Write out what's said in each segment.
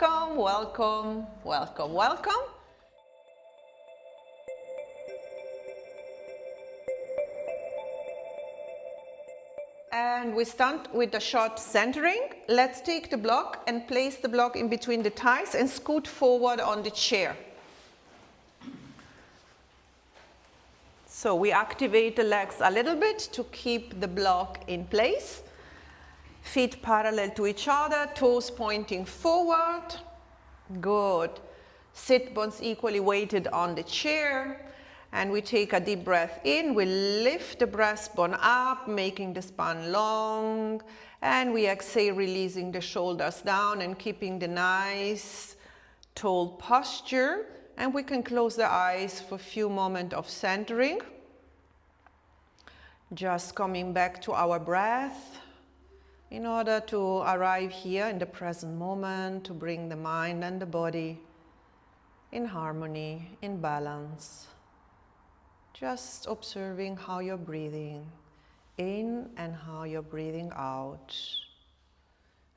welcome, welcome, welcome, welcome. And we start with a short centering. Let's take the block and place the block in between the thighs and scoot forward on the chair. So we activate the legs a little bit to keep the block in place. Feet parallel to each other, toes pointing forward. Good. Sit bones equally weighted on the chair. And we take a deep breath in, we lift the breastbone up, making the spine long, and we exhale, releasing the shoulders down and keeping the nice tall posture. And we can close the eyes for a few moments of centering. Just coming back to our breath in order to arrive here in the present moment, to bring the mind and the body in harmony, in balance. Just observing how you're breathing in and how you're breathing out.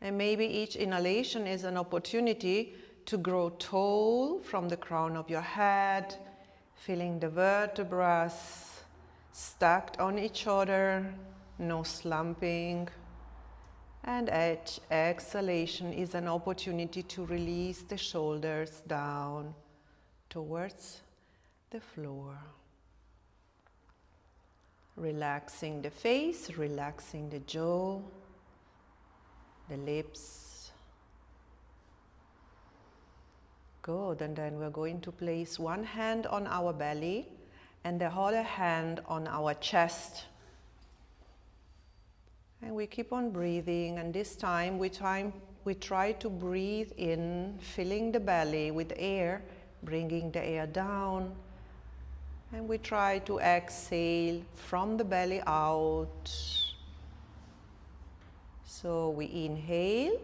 And maybe each inhalation is an opportunity to grow tall from the crown of your head, feeling the vertebrae stacked on each other, no slumping. And each exhalation is an opportunity to release the shoulders down towards the floor. Relaxing the face, relaxing the jaw, the lips. Good, and then we're going to place one hand on our belly and the other hand on our chest. And we keep on breathing, and this time we try to breathe in, filling the belly with air, bringing the air down. And we try to exhale from the belly out. So we inhale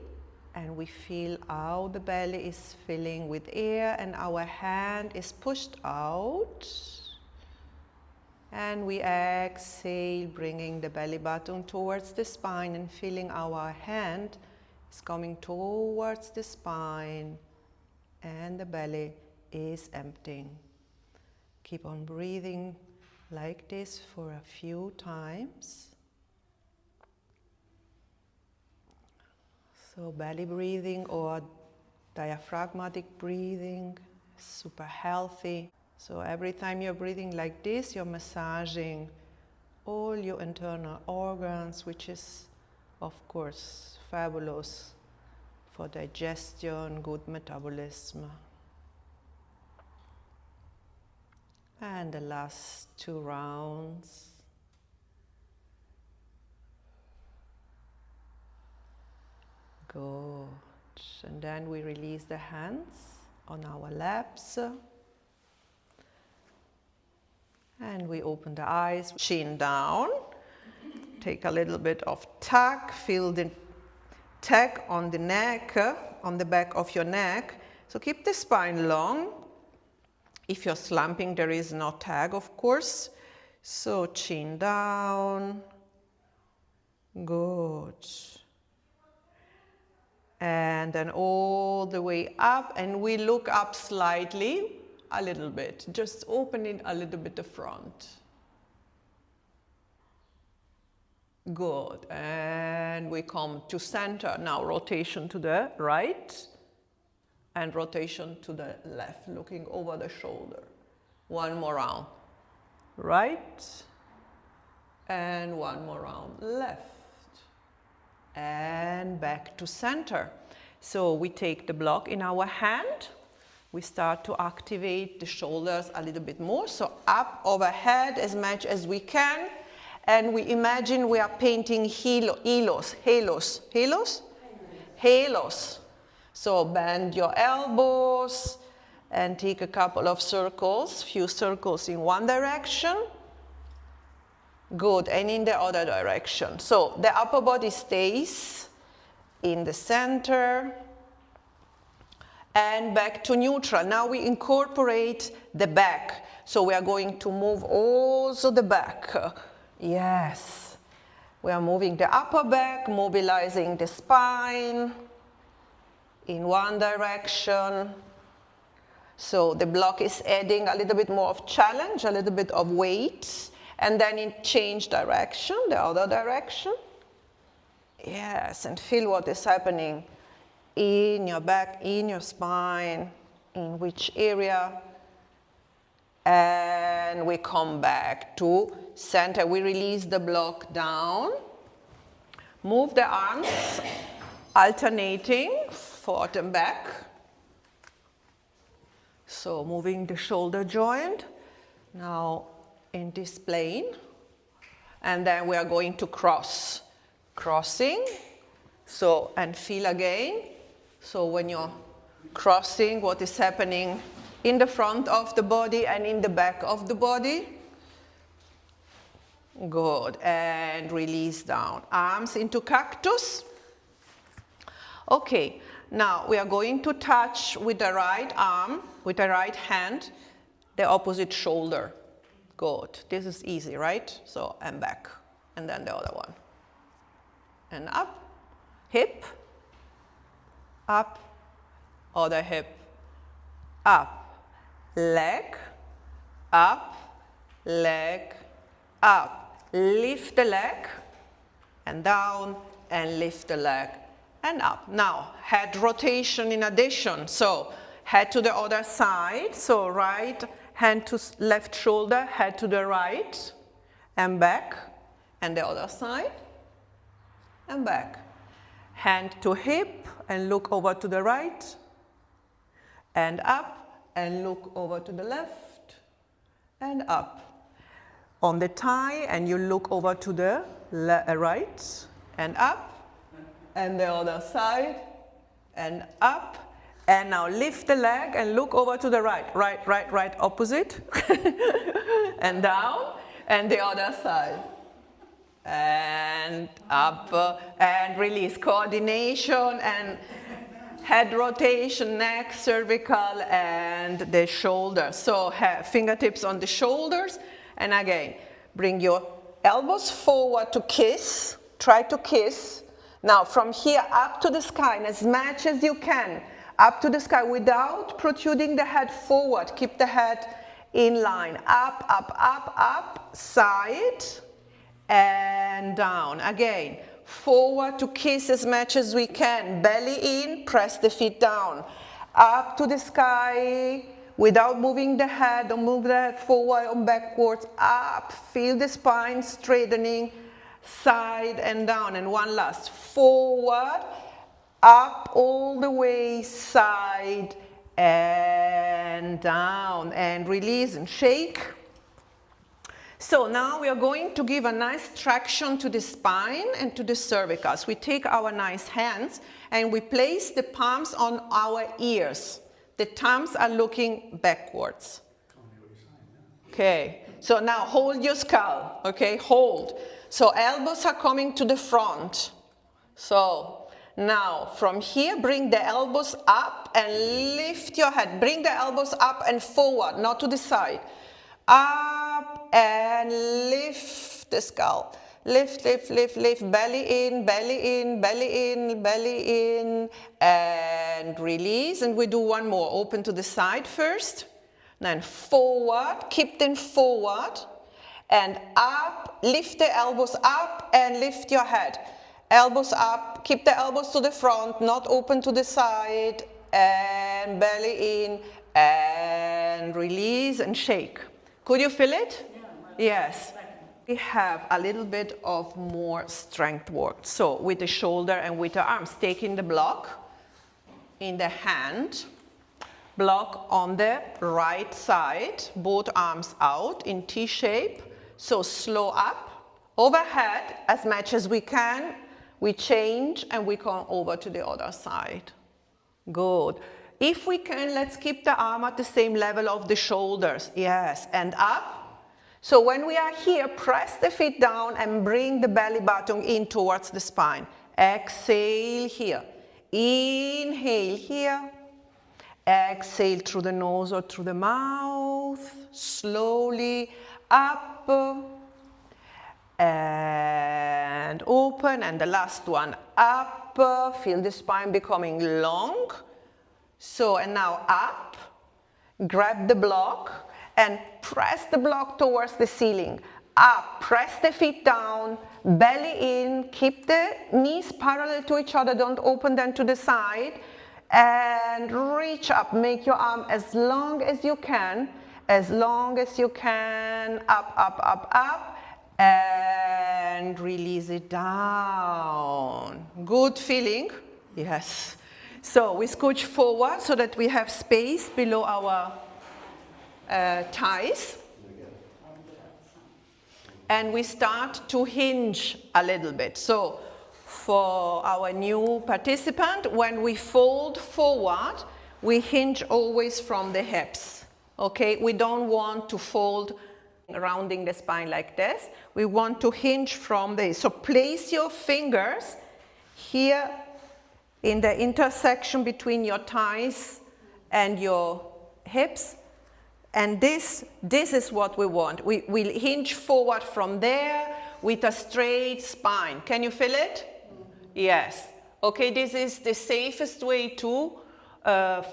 and we feel how the belly is filling with air and our hand is pushed out. And we exhale, bringing the belly button towards the spine and feeling our hand is coming towards the spine and the belly is emptying. Keep on breathing like this for a few times. So belly breathing or diaphragmatic breathing, super healthy. So every time you're breathing like this, you're massaging all your internal organs, which is, of course, fabulous for digestion, good metabolism. And the last 2 rounds. Good. And then we release the hands on our laps. And we open the eyes, chin down. Take a little bit of tug, feel the tug on the neck, on the back of your neck. So keep the spine long. If you're slumping, there is no tag, of course. So chin down. Good. And then all the way up, and we look up slightly, a little bit. Just opening a little bit the front. Good. And we come to center. Now rotation to the right. And rotation to the left, looking over the shoulder. One more round. Right. And one more round. Left. And back to center. So we take the block in our hand. We start to activate the shoulders a little bit more. So up overhead as much as we can. And we imagine we are painting halos. So bend your elbows and take a couple of circles, few circles in one direction. Good, and in the other direction. So the upper body stays in the center and back to neutral. Now we incorporate the back. So we are going to move also the back. Yes. We are moving the upper back, mobilizing the spine. in one direction. So the block is adding a little bit more of challenge, a little bit of weight, and then it change direction, the other direction. Yes, and feel what is happening in your back, in your spine, in which area. And we come back to center. We release the block down. Move the arms, alternating forward and back. So moving the shoulder joint, now in this plane. And then we are going to cross. Crossing, so, and feel again. So when you're crossing, what is happening in the front of the body and in the back of the body. Good, and release down. Arms into cactus. Okay, now we are going to touch with the right arm, with the right hand, the opposite shoulder. Good, this is easy, right? So, and back, and then the other one. And up, hip, up, other hip, up, leg, up, leg, up. Lift the leg, and down, and lift the leg, and up. Now, head rotation in addition. So, head to the other side. So, right hand to left shoulder, head to the right, and back, and the other side. And back. Hand to hip and look over to the right. And up and look over to the left. And up. On the thigh and you look over to the right. And up. And the other side. And up. And now lift the leg and look over to the right. Right, right, right, opposite. And down. And the other side. And up and release. Coordination and head rotation, neck, cervical, and the shoulders. So fingertips on the shoulders. And again, bring your elbows forward to kiss. Try to kiss. Now from here up to the sky, and as much as you can, up to the sky without protruding the head forward. Keep the head in line. Up, up, up, up, side. And down. Again, forward to kiss as much as we can. Belly in, press the feet down. Up to the sky without moving the head. Don't move the head forward or backwards. Up. Feel the spine straightening. Side and down. And one last. Forward. Up all the way. Side and down. And release and shake. So now we are going to give a nice traction to the spine and to the cervicals. We take our nice hands and we place the palms on our ears. The thumbs are looking backwards. Okay, so now hold your skull, okay, hold. So elbows are coming to the front. So now from here, bring the elbows up and lift your head. Bring the elbows up and forward, not to the side. Up and lift the skull. Lift, lift, lift, lift. Belly in, belly in, belly in, belly in. And release. And we do one more. Open to the side first. Then forward. Keep them forward. And up. Lift the elbows up and lift your head. Elbows up. Keep the elbows to the front. Not open to the side. And belly in. And release and shake. Could you feel it? Yeah, yes. We have a little bit of more strength work. So with the shoulder and with the arms, taking the block in the hand, block on the right side, both arms out in T shape. So slow up, overhead as much as we can. We change and we come over to the other side. Good. If we can, let's keep the arm at the same level of the shoulders. Yes, and up. So when we are here, press the feet down and bring the belly button in towards the spine. Exhale here. Inhale here. Exhale through the nose or through the mouth. Slowly up. And open. And the last one, up. Feel the spine becoming long. So, and now up, grab the block and press the block towards the ceiling. Up, press the feet down, belly in, keep the knees parallel to each other, don't open them to the side, and reach up, make your arm as long as you can, up, up, up, up, and release it down. Good feeling? Yes. So we scooch forward so that we have space below our thighs. And we start to hinge a little bit. So for our new participant, when we fold forward, we hinge always from the hips. Okay, we don't want to fold rounding the spine like this. We want to hinge from the, so place your fingers here in the intersection between your thighs and your hips. And this is what we want. We'll hinge forward from there with a straight spine. Can you feel it? Yes. Okay, this is the safest way to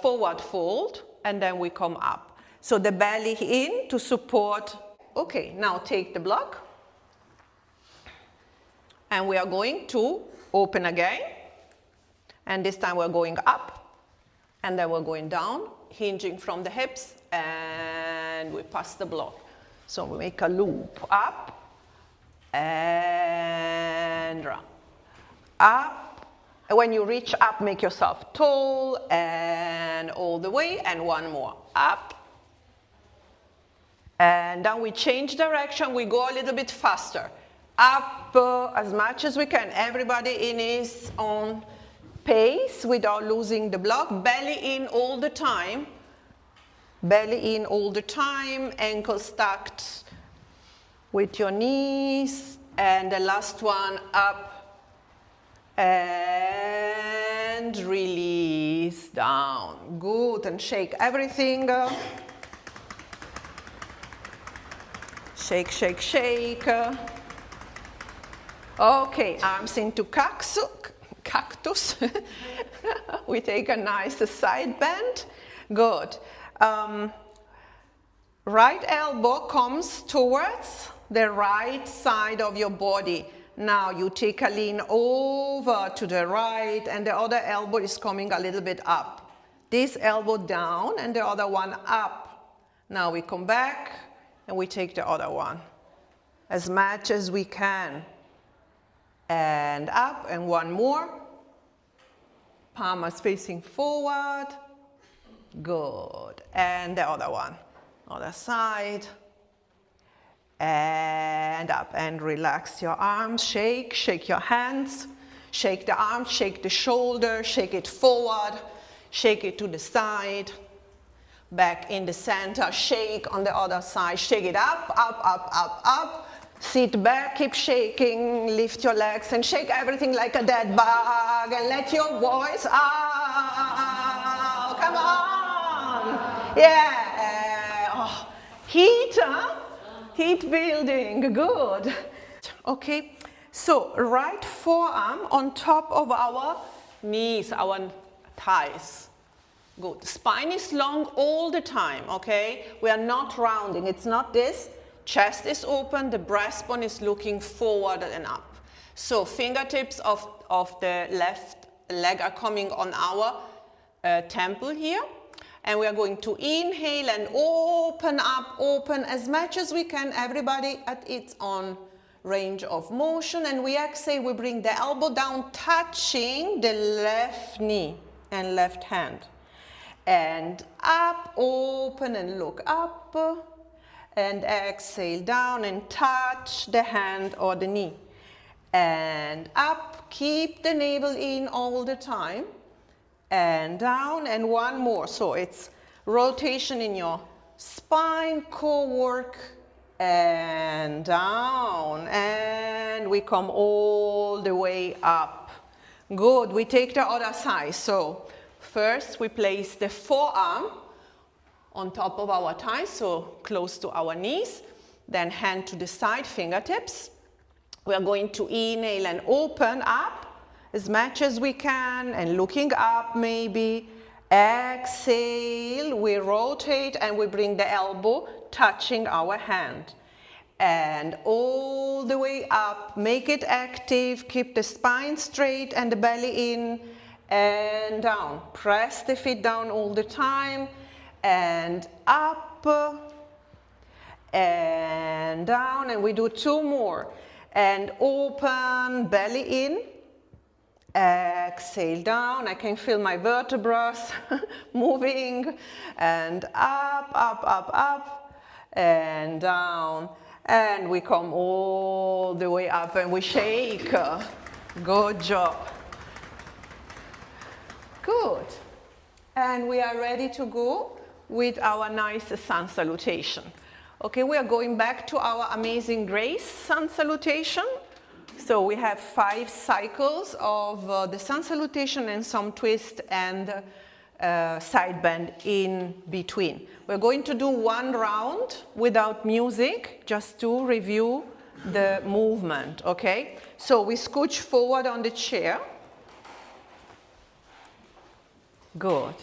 forward fold, and then we come up. So the belly in to support. Okay, now take the block. And we are going to open again. And this time we're going up, and then we're going down, hinging from the hips, and we pass the block. So we make a loop up and round. Up. When you reach up, make yourself tall and all the way, and one more. Up. And then we change direction, we go a little bit faster. Up as much as we can. Everybody in his own pace without losing the block. Belly in all the time. Belly in all the time. Ankles stacked with your knees. And the last one, up and release down. Good, and shake everything. Shake, shake, shake. Okay, arms into cactus. We take a nice side bend. Good. Right elbow comes towards the right side of your body. Now you take a lean over to the right, and the other elbow is coming a little bit up. This elbow down and the other one up. Now we come back and we take the other one as much as we can. And up, and one more. Palms facing forward. Good. And the other one. Other side. And up, and relax your arms. Shake, shake your hands. Shake the arms, shake the shoulder, shake it forward. Shake it to the side. Back in the center, shake on the other side. Shake it up, up, up, up, up. Sit back, keep shaking, lift your legs and shake everything like a dead bug and let your voice out. Come on. Yeah. Oh. Heat, huh? Heat building, good. Okay, so right forearm on top of our knees, our thighs. Good. Spine is long all the time, okay? We are not rounding, it's not this. Chest is open, the breastbone is looking forward and up. So fingertips of the left leg are coming on our temple here. And we are going to inhale and open up, open as much as we can, everybody at its own range of motion. And we exhale, we bring the elbow down, touching the left knee and left hand. And up, open and look up. And exhale down and touch the hand or the knee. And up, keep the navel in all the time. And down, and one more. So it's rotation in your spine, core work, and down. And we come all the way up. Good, we take the other side. So first we place the forearm on top of our thighs, so close to our knees. Then hand to the side, fingertips. We are going to inhale and open up as much as we can, and looking up maybe, Exhale, we rotate and we bring the elbow touching our hand. And all the way up, make it active, keep the spine straight and the belly in and down. Press the feet down all the time and up and down, and we do 2 more. And open, belly in, exhale down. I can feel my vertebrae moving, and up, up, up, up, and down. And we come all the way up and we shake. Good job. Good. And we are ready to go with our nice sun salutation. Okay, we are going back to our Amazing Grace sun salutation. So we have 5 cycles of the sun salutation and some twist and side bend in between. We're going to do 1 round without music, just to review the movement, okay? So we scooch forward on the chair. Good.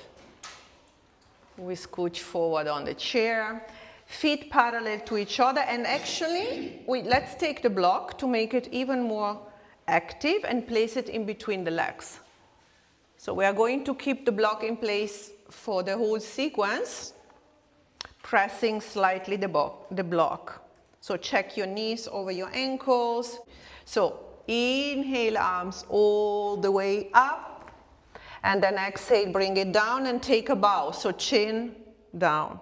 We scooch forward on the chair. Feet parallel to each other, and actually, let's take the block to make it even more active and place it in between the legs. So we are going to keep the block in place for the whole sequence, pressing slightly the block. So check your knees over your ankles. So inhale, arms all the way up, and then exhale, bring it down and take a bow. So chin down.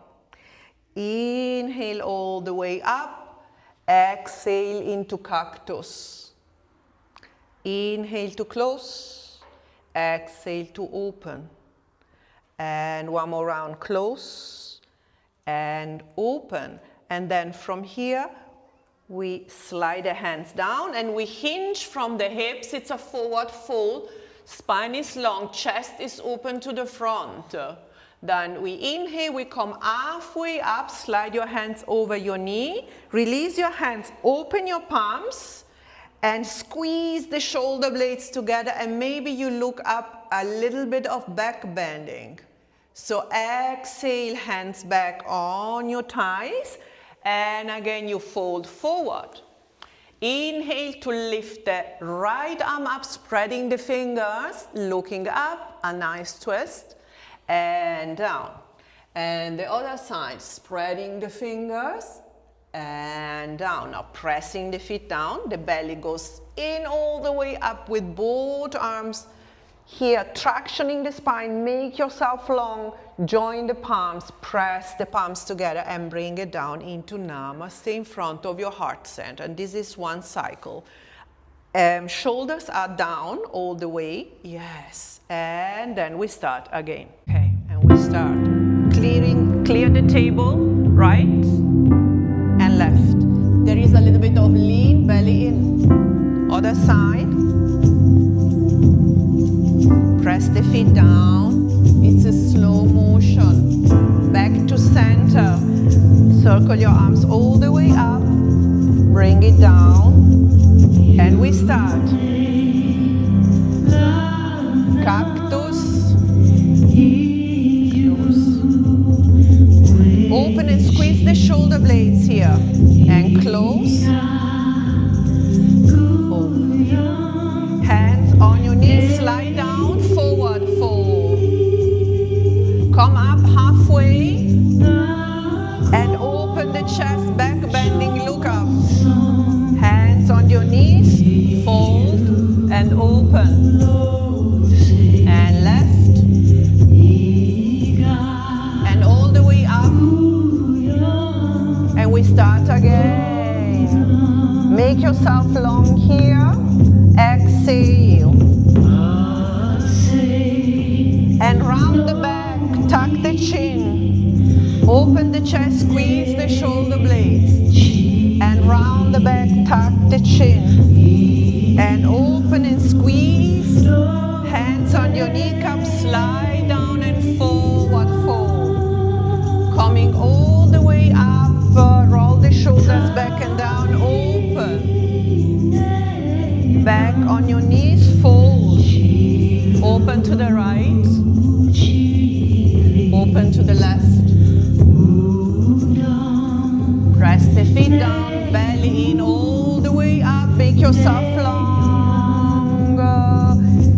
Inhale all the way up, exhale into cactus. Inhale to close, exhale to open. And 1 more round, close and open. And then from here, we slide the hands down and we hinge from the hips. It's a forward fold. Spine is long, chest is open to the front. Then we inhale, we come halfway up, slide your hands over your knee, release your hands, open your palms, and squeeze the shoulder blades together, and maybe you look up, a little bit of back bending. So exhale, hands back on your thighs, and again you fold forward. Inhale to lift the right arm up, spreading the fingers, looking up, a nice twist. And down. And the other side, spreading the fingers and down. Now pressing the feet down, the belly goes in all the way up with both arms here, tractioning the spine, make yourself long, join the palms, press the palms together and bring it down into Namaste in front of your heart center. And this is 1 cycle. Shoulders are down all the way, yes, and then we start again. Okay, and we start clear the table, right and left. There is a little bit of lean, belly in. Other side. Press the feet down. It's a slow motion. Back to center. Circle your arms all the way up. Bring it down. And we start. Cactus. Close. Open and squeeze the shoulder blades here. And close. Open. Hands on your knees, slide down, forward fold. Come up halfway. And open the chest, back bending, look up. Hands on your knees, fold and open. And left. And all the way up. And we start again. Make yourself long here. Exhale. And round the back, tuck the chin. Open the chest, squeeze the shoulder blades. And round the back, tuck the chin. And open and squeeze. Hands on your kneecaps, slide down and forward fold. Coming all the way up, roll the shoulders back and down, open. Back on your knees, fold. Open to the right. open to the left. Press the feet down, belly in, all the way up. Make yourself long.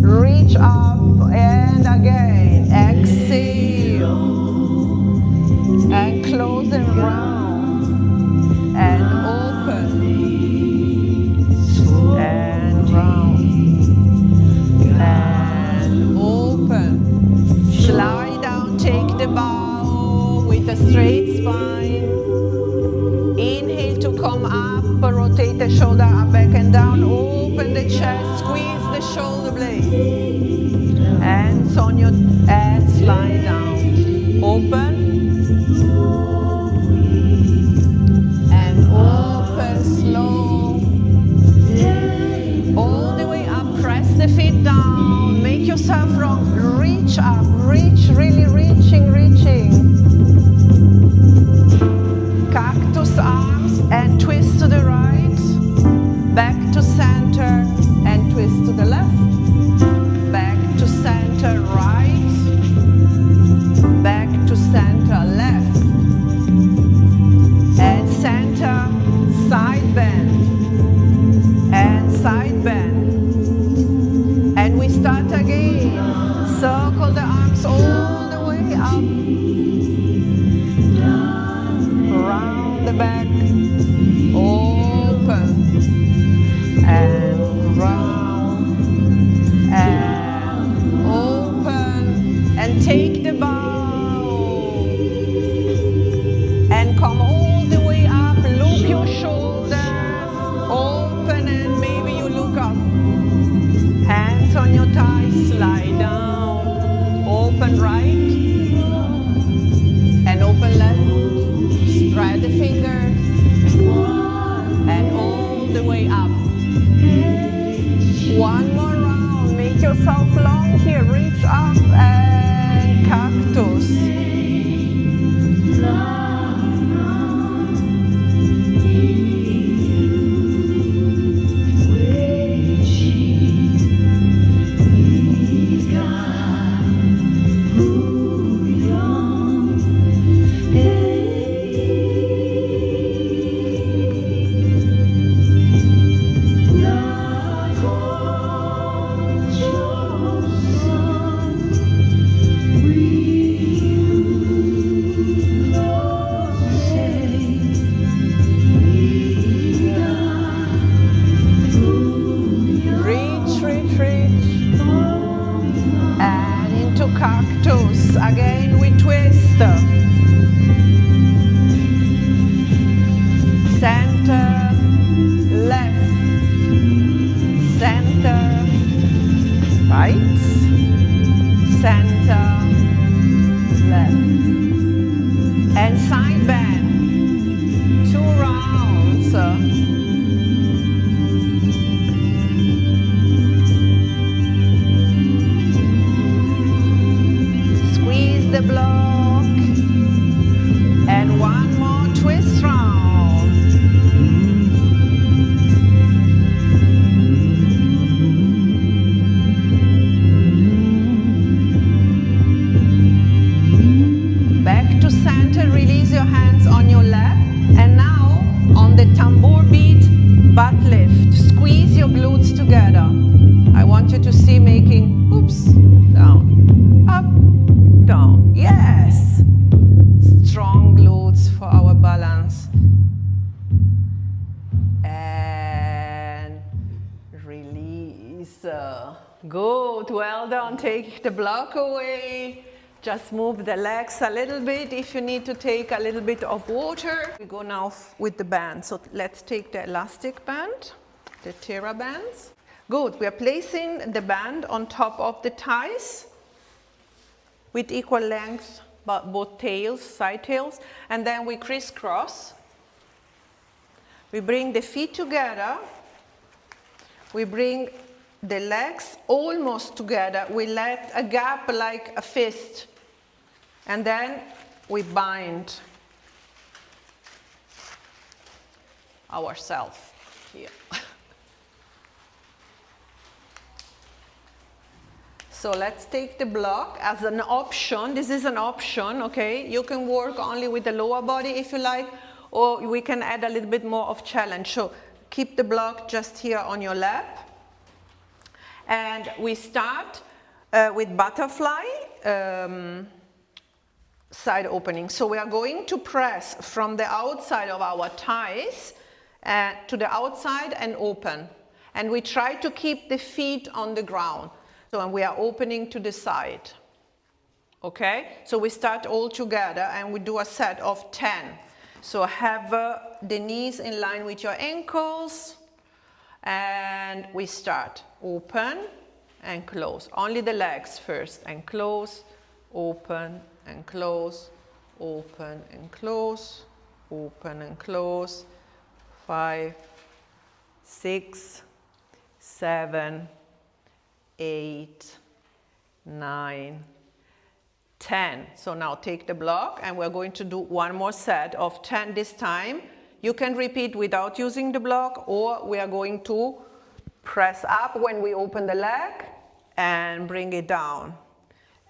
Reach up and again. Exhale. And close and round. And open. And round. And open. Slide down, take the bow with a straight spine. Inhale to come up, rotate the shoulder up, back and down, open the chest, squeeze the shoulder blades. Hands on your head, slide down. Open. And open, slow. All the way up, press the feet down, make yourself long, reach up, reach, really reaching. Cactus arms and twist to the right, back to center and twist to the left, back to center right, back to center left, and center side bend, and side bend. And we start again, circle the arms all the way up, round the back, open, and round, and open, and take the bow, and come all the way up, loop your shoulders, open, and maybe you look up, hands on your thighs, slide down, open right, and open left. Spread the fingers and all the way up. One more round. Make yourself long here. Reach up and cactus. Cactus. Again we twist. Center, left, center, right, center, left, and side bend. 2 rounds. The block, and one more twist round. Back to center, release your hands on your lap, and now on the tambour beat, butt lift. Squeeze your glutes together. I want you to see making, oops, down, up, down. Yes. Strong glutes for our balance. And release. Good. Well done. Take the block away. Just move the legs a little bit if you need to take a little bit of water. We go now with the band. So let's take the elastic band, the Tera bands. Good. We are placing the band on top of the thighs with equal length, but both tails, side tails, and then we crisscross. We bring the feet together. We bring the legs almost together. We let a gap like a fist, and then we bind ourselves here. So let's take the block as an option. This is an option, okay? You can work only with the lower body if you like, or we can add a little bit more of challenge. So keep the block just here on your lap. And we start with butterfly side opening. So we are going to press from the outside of our thighs to the outside and open. And we try to keep the feet on the ground. So and we are opening to the side. Okay? So we start all together and we do a set of 10. So have the knees in line with your ankles. And we start. Open and close. Only the legs first. And close, open and close, open and close, open and close. 5, 6, 7, 8, 9, 10. So now take the block and we're going to do one more set of 10 this time. You can repeat without using the block, or we are going to press up when we open the leg and bring it down.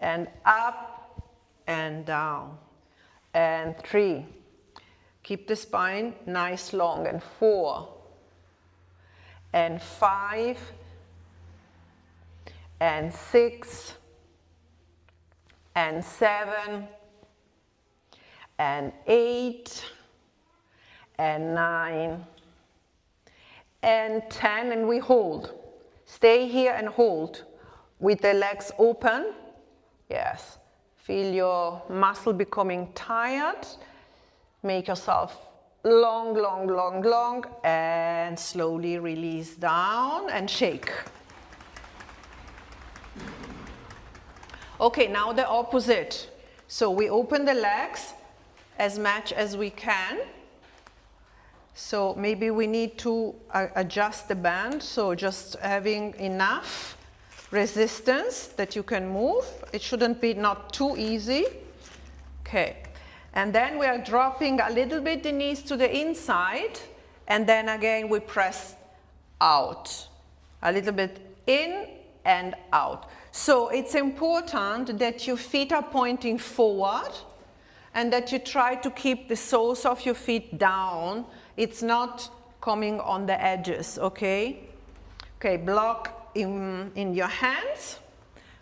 And up and down. And 3. Keep the spine nice long. And 4. And 5. And 6. And 7. And 8. And 9. And 10. And we hold. Stay here and hold with the legs open. Yes. Feel your muscle becoming tired. Make yourself long, long, long, long, and slowly release down and shake. Okay, now the opposite. So we open the legs as much as we can. So maybe we need to adjust the band, so just having enough resistance that you can move. It shouldn't be not too easy. Okay, and then we are dropping a little bit the knees to the inside, and then again we press out. A little bit in and out. So it's important that your feet are pointing forward and that you try to keep the soles of your feet down. It's not coming on the edges, okay? Okay, block in your hands.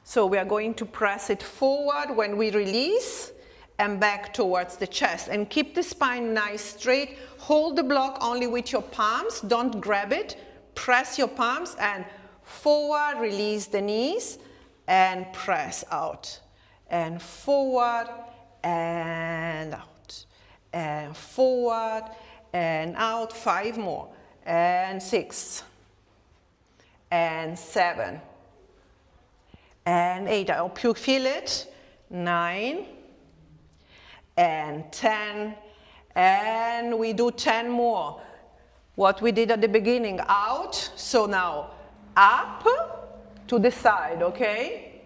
So we are going to press it forward when we release and back towards the chest. And keep the spine nice straight. Hold the block only with your palms. Don't grab it. Press your palms and forward, release the knees and press out. And forward and out. And forward and out. 5 more. And 6. And 7. And 8. I hope you feel it. 9. And 10. And we do 10 more. What we did at the beginning. Out. So now up to the side, okay?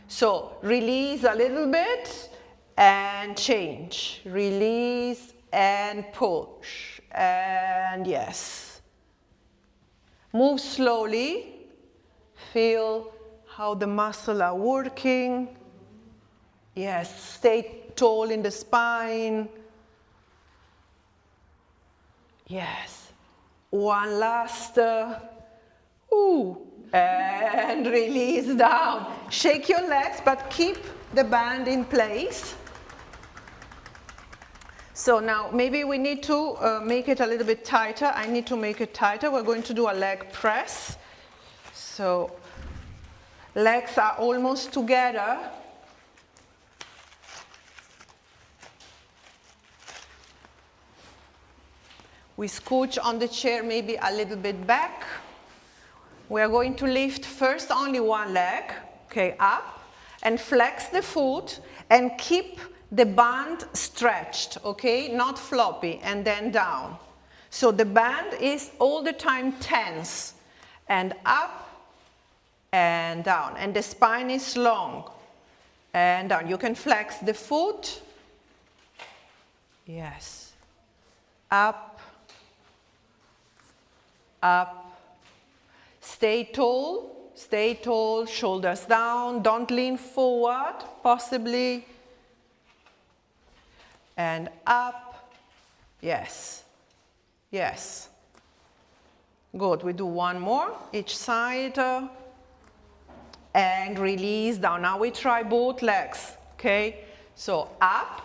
So release a little bit and change. Release and push. And yes. Move slowly. Feel how the muscles are working. Yes, stay tall in the spine. Yes. One last. And release down. Shake your legs, but keep the band in place. So now maybe we need to make it a little bit tighter. I need to make it tighter. We're going to do a leg press. So legs are almost together. We scooch on the chair maybe a little bit back. We are going to lift first only one leg, okay, up, and flex the foot and keep the band stretched, okay, not floppy, and then down. So the band is all the time tense, and up and down, and the spine is long and down. You can flex the foot, yes, up, up. Stay tall, Stay tall, shoulders down. Don't lean forward, possibly. And up. Yes. Yes. Good. We do one more, each side. And release down. Now we try both legs. Okay? So up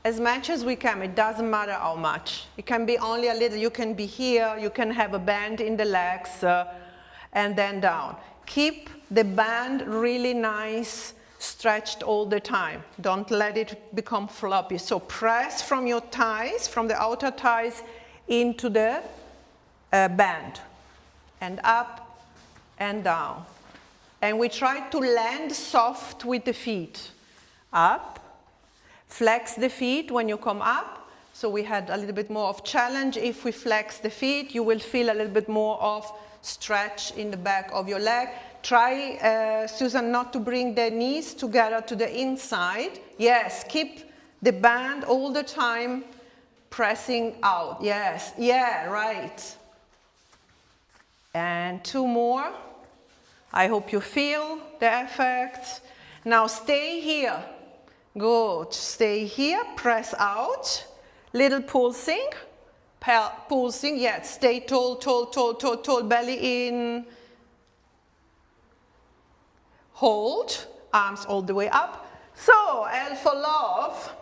as much as we can. It doesn't matter how much. It can be only a little. You can be here. You can have a bend in the legs. And then down. Keep the band really nice, stretched all the time. Don't let it become floppy. So press from your thighs, from the outer thighs, into the band. And up and down. And we try to land soft with the feet. Up. Flex the feet when you come up. So we had a little bit more of challenge. If we flex the feet, you will feel a little bit more of stretch in the back of your leg. Try, Susan, not to bring the knees together to the inside. Yes, keep the band all the time pressing out. Yes, yeah, right. And two more. I hope you feel the effect. Now stay here. Good. Stay here. Press out. Little pulsing. Pulsing. Yes. Stay tall, tall, tall, tall, tall. Belly in. Hold. Arms all the way up. So, L for love.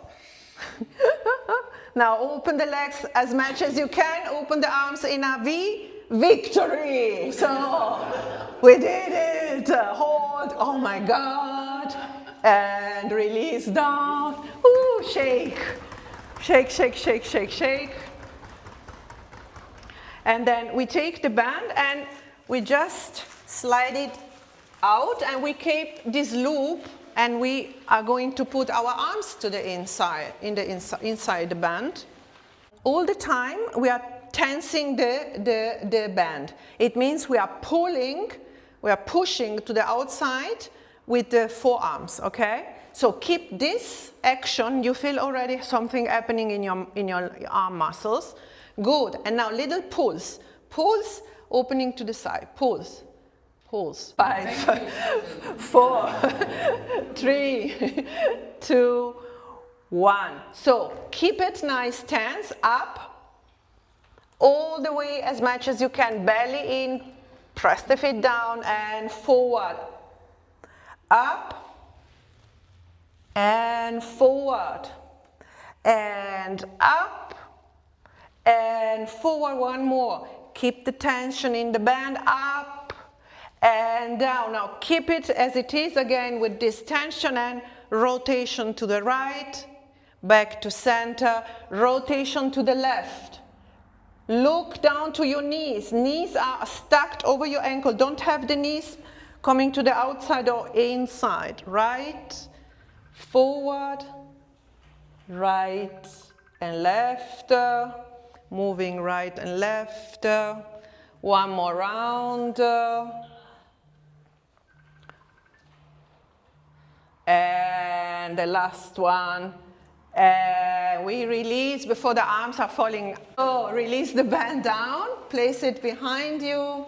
Now open the legs as much as you can. Open the arms in a V. Victory. So, we did it. Hold. Oh my God. And release down. Ooh, shake. Shake, shake, shake, shake, shake. And then we take the band and we just slide it out and we keep this loop and we are going to put our arms to the inside, inside the band. All the time we are tensing the band. It means we are pulling, we are pushing to the outside with the forearms, okay? So keep this action. You feel already something happening in your arm muscles. Good. And now little pulse. Pulse, opening to the side. Pulse. Pulse. 5, 4, 3, 2, 1. So keep it nice, tense, up, all the way as much as you can. Belly in, press the feet down and forward. Up and forward and up and forward. One more. Keep the tension in the band. Up and down. Now keep it as it is again with this tension and rotation to the right, back to center, rotation to the left. Look down to your knees. Knees are stacked over your ankle. Don't have the knees coming to the outside or inside. Right, forward, right and left. Moving right and left. One more round. And the last one. We release before the arms are falling. Oh, release the band down. Place it behind you.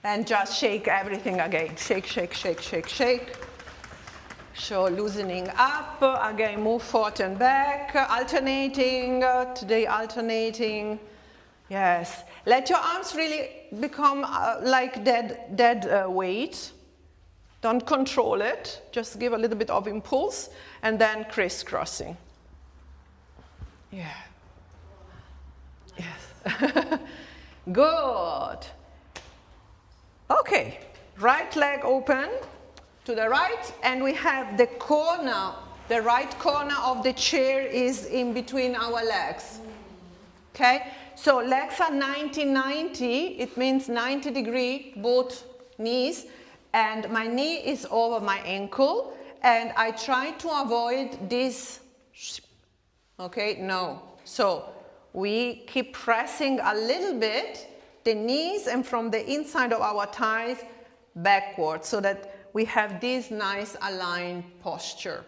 And just shake everything again. Shake, shake, shake, shake, shake. So loosening up. Again, move forward and back. Alternating. Today alternating. Yes. Let your arms really become like dead weight. Don't control it. Just give a little bit of impulse. And then crisscrossing. Yeah. Yes. Good. Okay, right leg open to the right, and we have the corner, the right corner of the chair is in between our legs. Okay, so legs are 90-90, it means 90 degree, both knees, and my knee is over my ankle, and I try to avoid this, okay, no. So we keep pressing a little bit the knees and from the inside of our thighs backwards so that we have this nice aligned posture.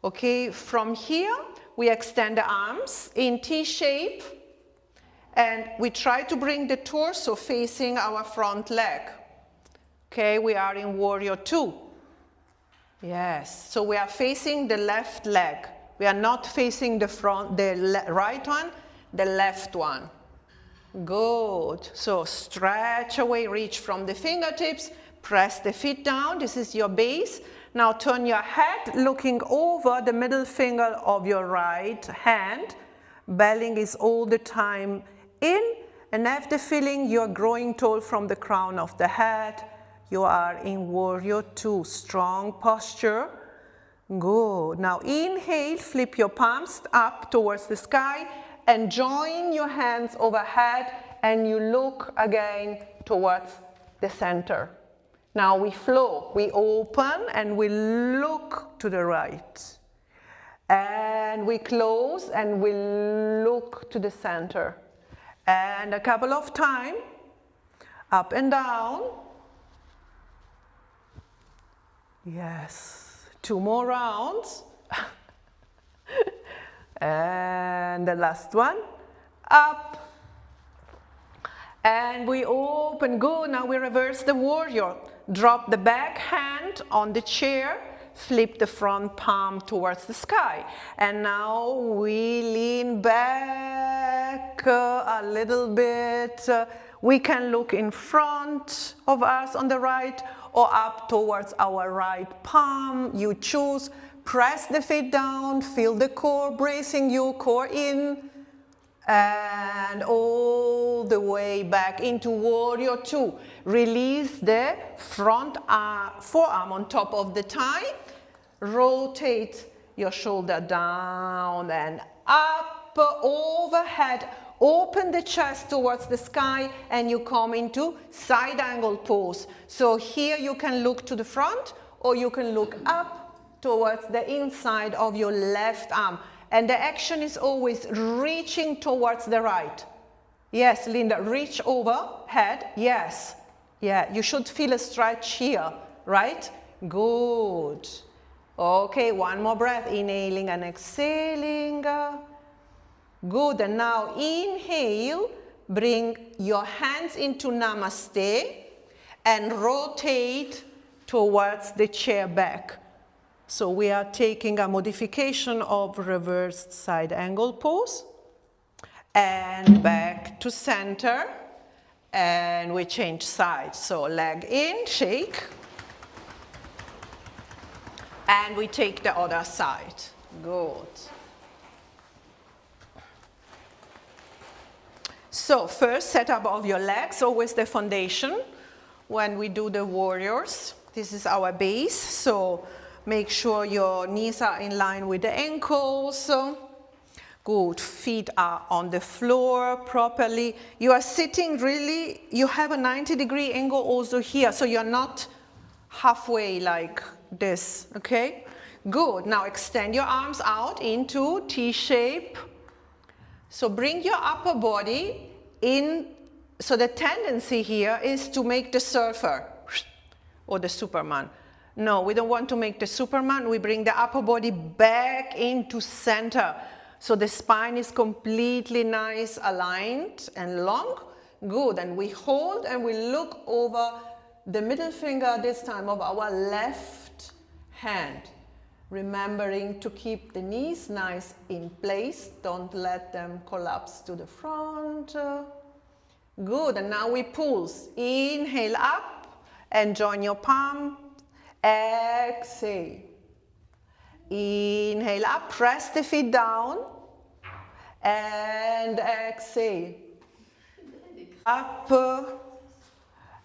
Okay, from here we extend the arms in T shape and we try to bring the torso facing our front leg. Okay, we are in warrior 2. Yes, so we are facing the left leg. We are not facing the front, the right one, the left one. Good. So stretch away, reach from the fingertips, press the feet down. This is your base. Now turn your head looking over the middle finger of your right hand. Belly is all the time in, and have the feeling you're growing tall from the crown of the head. You are in warrior 2, strong posture. Good. Now inhale, flip your palms up towards the sky and join your hands overhead, and you look again towards the center. Now we flow, we open and we look to the right. And we close and we look to the center. And a couple of times, up and down. Yes, 2 more rounds. And the last one, up. And we open, good. Now we reverse the warrior. Drop the back hand on the chair, flip the front palm towards the sky. And now we lean back a little bit. We can look in front of us on the right or up towards our right palm. You choose. Press the feet down, feel the core bracing you, core in, and all the way back into warrior 2. Release the front forearm on top of the thigh. Rotate your shoulder down and up, overhead. Open the chest towards the sky and you come into side angle pose. So here you can look to the front or you can look up towards the inside of your left arm. And the action is always reaching towards the right. Yes, Linda, reach overhead. Yes. Yeah, you should feel a stretch here, right? Good. Okay, one more breath, inhaling and exhaling. Good, and now inhale, bring your hands into Namaste and rotate towards the chair back. So we are taking a modification of reversed side angle pose and back to center, and we change sides. So leg in, shake, and we take the other side. Good. So first setup of your legs, always the foundation when we do the warriors. This is our base, so make sure your knees are in line with the ankles. Good, feet are on the floor properly. You are sitting really, you have a 90-degree angle also here, so you're not halfway like this, okay? Good, now extend your arms out into T-shape. So bring your upper body in, so the tendency here is to make the surfer or the Superman. No, we don't want to make the Superman. We bring the upper body back into center. So the spine is completely nice, aligned and long. Good, and we hold and we look over the middle finger this time of our left hand. Remembering to keep the knees nice in place. Don't let them collapse to the front. Good, and now we pulse. Inhale up and join your palm. Exhale. Inhale up, press the feet down. And exhale. Up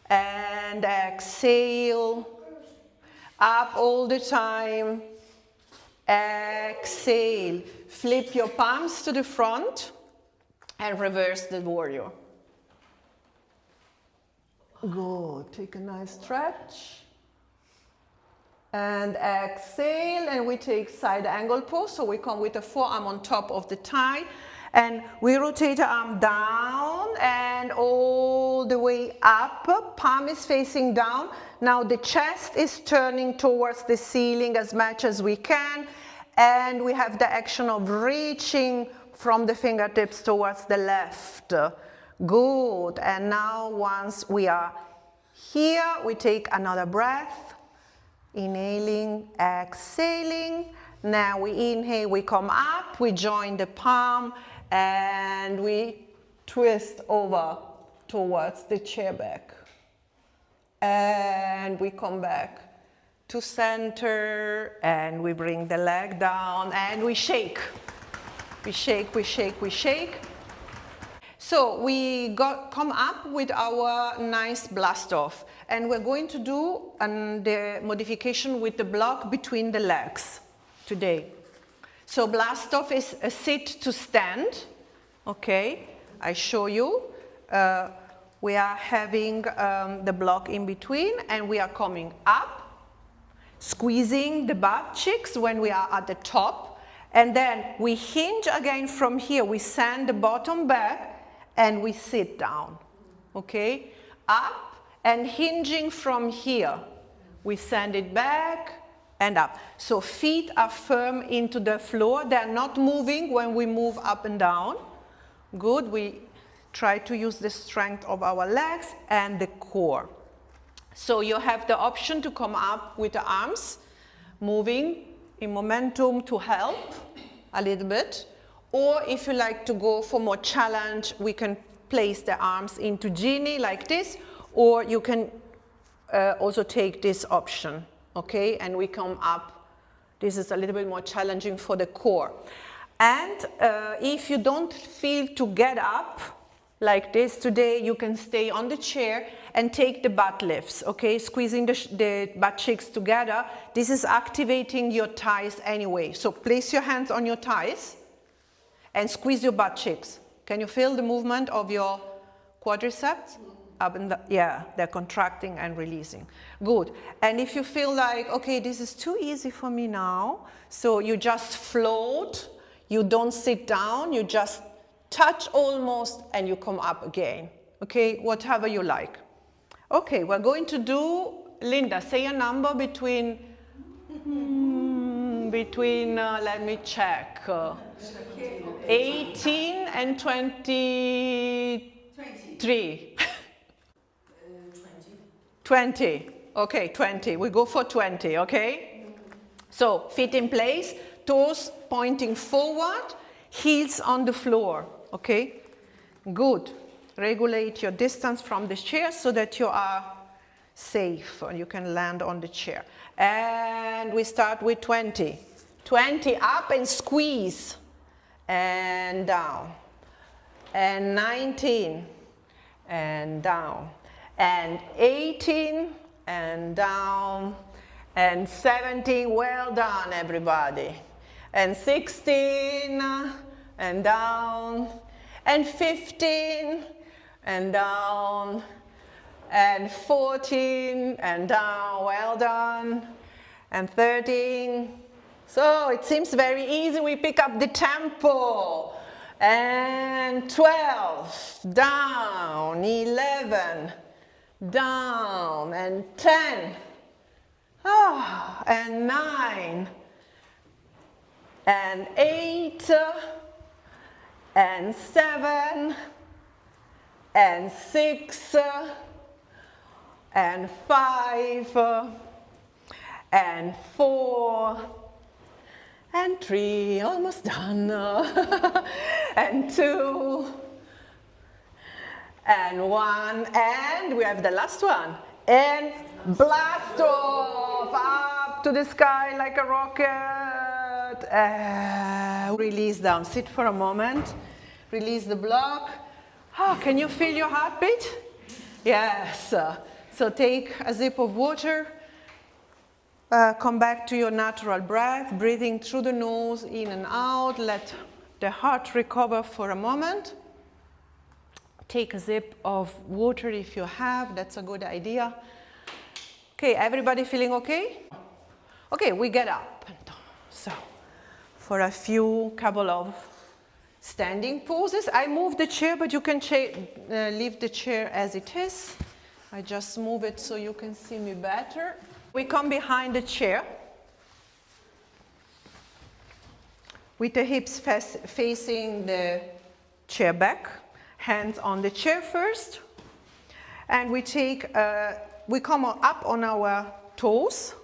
and exhale. Up all the time. Exhale. Flip your palms to the front and reverse the warrior. Good. Take a nice stretch. And exhale, and we take side angle pose. So we come with the forearm on top of the thigh. And we rotate the arm down and all the way up. Palm is facing down. Now the chest is turning towards the ceiling as much as we can. And we have the action of reaching from the fingertips towards the left. Good. And now once we are Here we take another breath, inhaling, exhaling. Now we inhale, we come up, we join the palm, and we twist over towards the chair back. And we come back to center, and we bring the leg down, and we shake. We shake, we shake, we shake. So we come up with our nice blast off, and we're going to do the modification with the block between the legs today. So blast off is a sit to stand. Okay, I show you. We are having the block in between, and we are coming up, squeezing the butt cheeks when we are at the top, and then we hinge again from here. We send the bottom back, and we sit down, okay? Up and hinging from here. We send it back and up. So feet are firm into the floor. They're not moving when we move up and down. Good, we try to use the strength of our legs and the core. So you have the option to come up with the arms, moving in momentum to help a little bit. Or if you like to go for more challenge, we can place the arms into genie like this, or you can also take this option, okay? And we come up. This is a little bit more challenging for the core. And if you don't feel to get up like this today, you can stay on the chair and take the butt lifts, okay? Squeezing the butt cheeks together. This is activating your thighs anyway. So place your hands on your thighs and squeeze your butt cheeks. Can you feel the movement of your quadriceps? Up and down. Yeah, they're contracting and releasing. Good. And if you feel like, okay, this is too easy for me now, so you just float, you don't sit down, you just touch almost, and you come up again. Okay, whatever you like. Okay, we're going to do, Linda, say a number between, let me check, 18 and 23. 20. Okay, 20. We go for 20, okay? So, feet in place, toes pointing forward, heels on the floor, okay? Good. Regulate your distance from the chair so that you are safe and you can land on the chair. And we start with 20. 20 up and squeeze. And down. And 19. And down. And 18. And down. And 17. Well done, everybody. And 16. And down. And 15. And down. And 14. And down. Well done. And 13. So it seems very easy. We pick up the tempo. And 12, down, 11, down, and 10, and 9, and 8, and 7, and 6, and 5, and 4, and 3, almost done, and 2, and 1, and we have the last one, and blast off, up to the sky like a rocket, release down, sit for a moment, release the block. Can you feel your heartbeat? Yes, so take a sip of water. Come back to your natural breath, breathing through the nose, in and out. Let the heart recover for a moment. Take a sip of water if you have, that's a good idea. Okay, everybody feeling okay? Okay, we get up. So, for a couple of standing poses. I move the chair, but you can leave the chair as it is. I just move it so you can see me better. We come behind the chair with the hips facing the chair back, hands on the chair first, And we come up on our toes.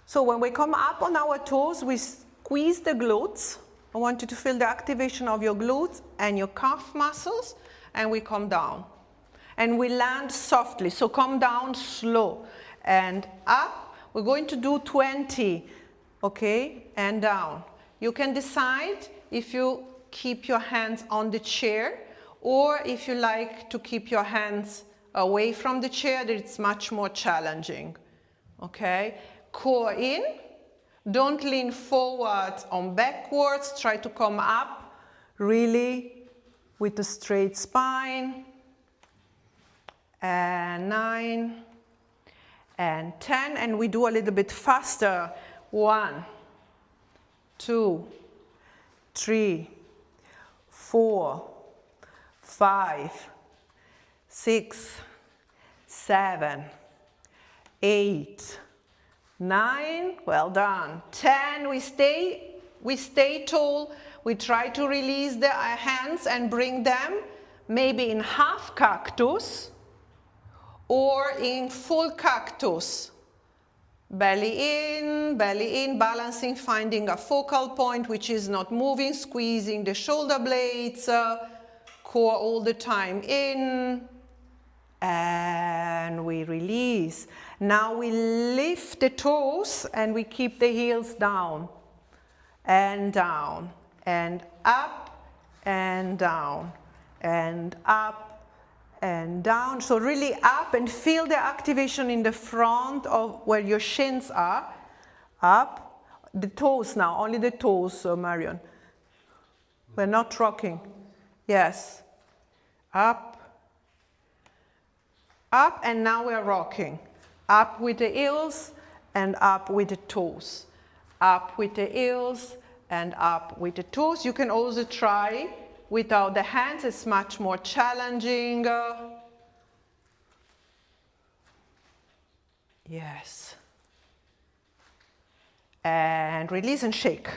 So when we come up on our toes, we squeeze the glutes. I want you to feel the activation of your glutes and your calf muscles, and we come down. And we land softly, so come down slow and up. We're going to do 20, okay, and down. You can decide if you keep your hands on the chair or if you like to keep your hands away from the chair, that it's much more challenging, okay? Core in, don't lean forward or backwards, try to come up really with a straight spine. And 9 and 10, and we do a little bit faster. 1, 2, 3, 4, 5, 6, 7, 8, 9, well done. 10, we stay tall. We try to release the hands and bring them maybe in half cactus or in full cactus. Belly in, balancing, finding a focal point which is not moving, squeezing the shoulder blades, core all the time in, and we release. Now we lift the toes and we keep the heels down, and up, and down, and up, and down. So really up, and feel the activation in the front of where your shins are. Up. The toes now, only the toes, Marion. We're not rocking. Yes. Up. Up, and now we're rocking. Up with the heels and up with the toes. Up with the heels and up with the toes. You can also try without the hands, it's much more challenging. Yes. And release and shake.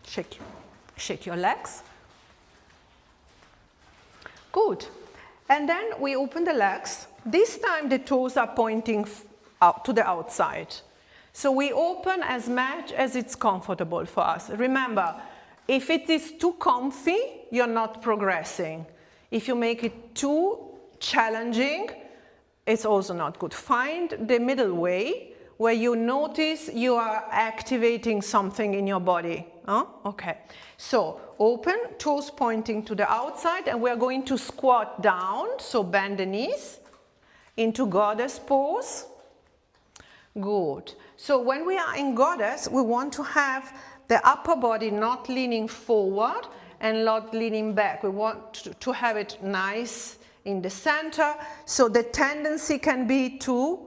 Shake your legs. Good. And then we open the legs. This time the toes are pointing out to the outside. So we open as much as it's comfortable for us. Remember, if it is too comfy, you're not progressing. If you make it too challenging, it's also not good. Find the middle way where you notice you are activating something in your body. Okay. So open, toes pointing to the outside, and we're going to squat down. So bend the knees into goddess pose. Good. So when we are in goddess, we want to have the upper body not leaning forward and not leaning back. We want to have it nice in the center. So the tendency can be to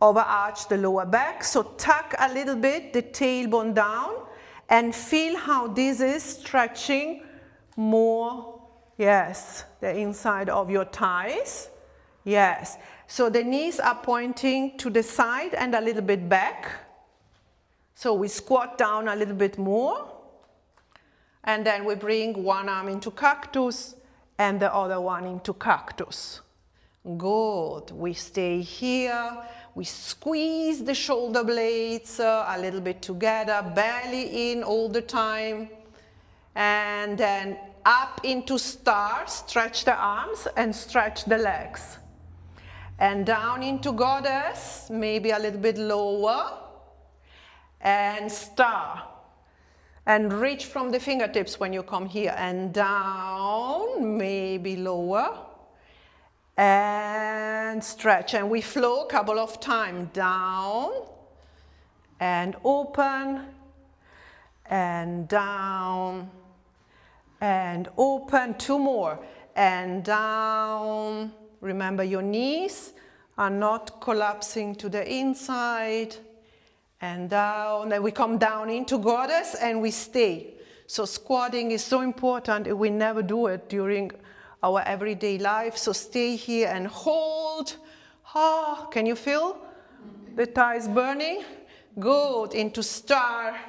overarch the lower back. So tuck a little bit the tailbone down and feel how this is stretching more, yes, the inside of your thighs. Yes. So the knees are pointing to the side and a little bit back. So we squat down a little bit more, and then we bring one arm into cactus and the other one into cactus. Good. We stay here. We squeeze the shoulder blades a little bit together, belly in all the time, and then up into star, stretch the arms and stretch the legs. And down into goddess, maybe a little bit lower. And star, and reach from the fingertips when you come here, and down, maybe lower, and stretch, and we flow a couple of times, down, and open, and down, and open, 2 more, and down. Remember, your knees are not collapsing to the inside. And down, then we come down into goddess and we stay. So squatting is so important, we never do it during our everyday life. So stay here and hold. Can you feel the thighs burning? Good, into star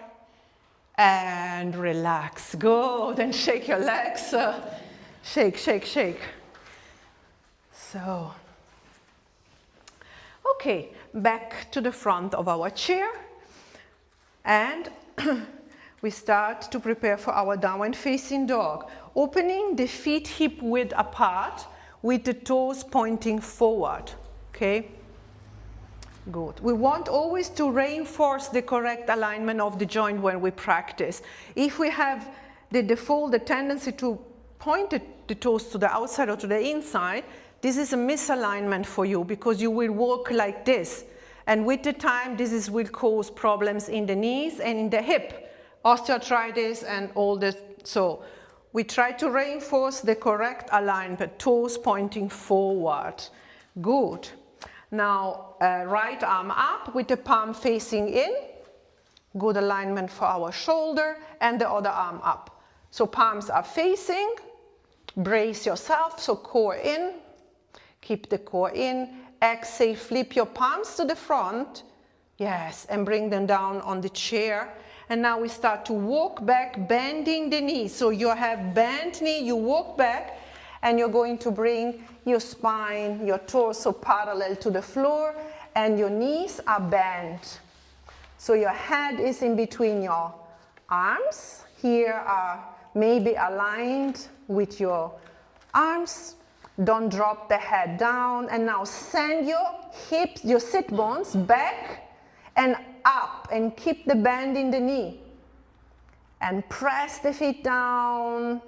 and relax. Good, and shake your legs. Shake, shake, shake. So, okay, back to the front of our chair, and we start to prepare for our downward facing dog, opening the feet hip width apart with the toes pointing forward, okay? Good. We want always to reinforce the correct alignment of the joint when we practice. If we have the default, the tendency to point the toes to the outside or to the inside, this is a misalignment for you because you will walk like this. And with the time, this will cause problems in the knees and in the hip, osteoarthritis and all this. So we try to reinforce the correct alignment, toes pointing forward. Good. Now, right arm up with the palm facing in. Good alignment for our shoulder, and the other arm up. So palms are facing. Brace yourself, so core in. Keep the core in. Exhale, flip your palms to the front. Yes, and bring them down on the chair. And now we start to walk back, bending the knee. So you have bent knee, you walk back, and you're going to bring your spine, your torso parallel to the floor, and your knees are bent. So your head is in between your arms. Here are maybe aligned with your arms. Don't drop the head down. And now send your hips, your sit bones back and up, and keep the bend in the knee. And press the feet down.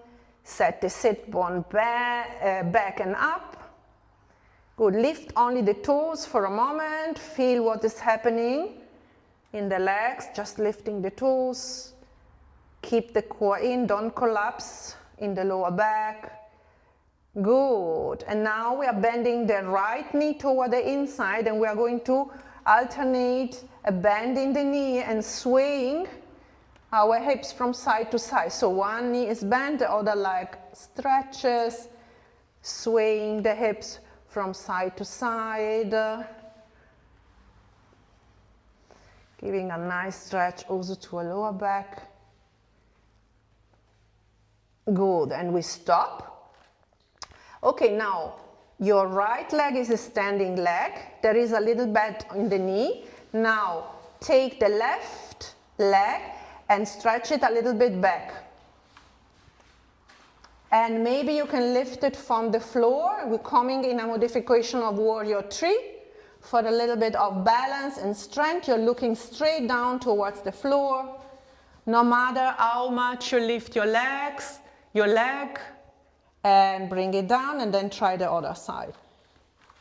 Set the sit bone back and up. Good. Lift only the toes for a moment. Feel what is happening in the legs. Just lifting the toes. Keep the core in. Don't collapse in the lower back. Good. And now we are bending the right knee toward the inside, and we are going to alternate a bend in the knee and swaying our hips from side to side. So one knee is bent, the other leg stretches, swaying the hips from side to side. Giving a nice stretch also to a lower back. Good, and we stop. Okay, now your right leg is a standing leg. There is a little bend in the knee. Now take the left leg and stretch it a little bit back. And maybe you can lift it from the floor. We're coming in a modification of Warrior 3. For a little bit of balance and strength, you're looking straight down towards the floor. No matter how much you lift your leg, and bring it down, and then try the other side.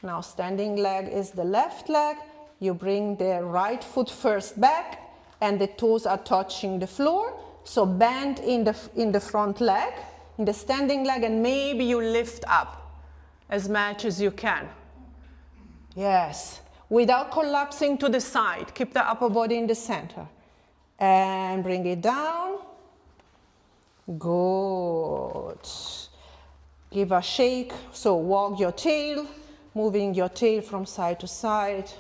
Now standing leg is the left leg. You bring the right foot first back, and the toes are touching the floor. So bend in the front leg, in the standing leg, and maybe you lift up as much as you can. Yes, without collapsing to the side. Keep the upper body in the center. And bring it down. Good. Give a shake. So walk your tail, moving your tail from side to side.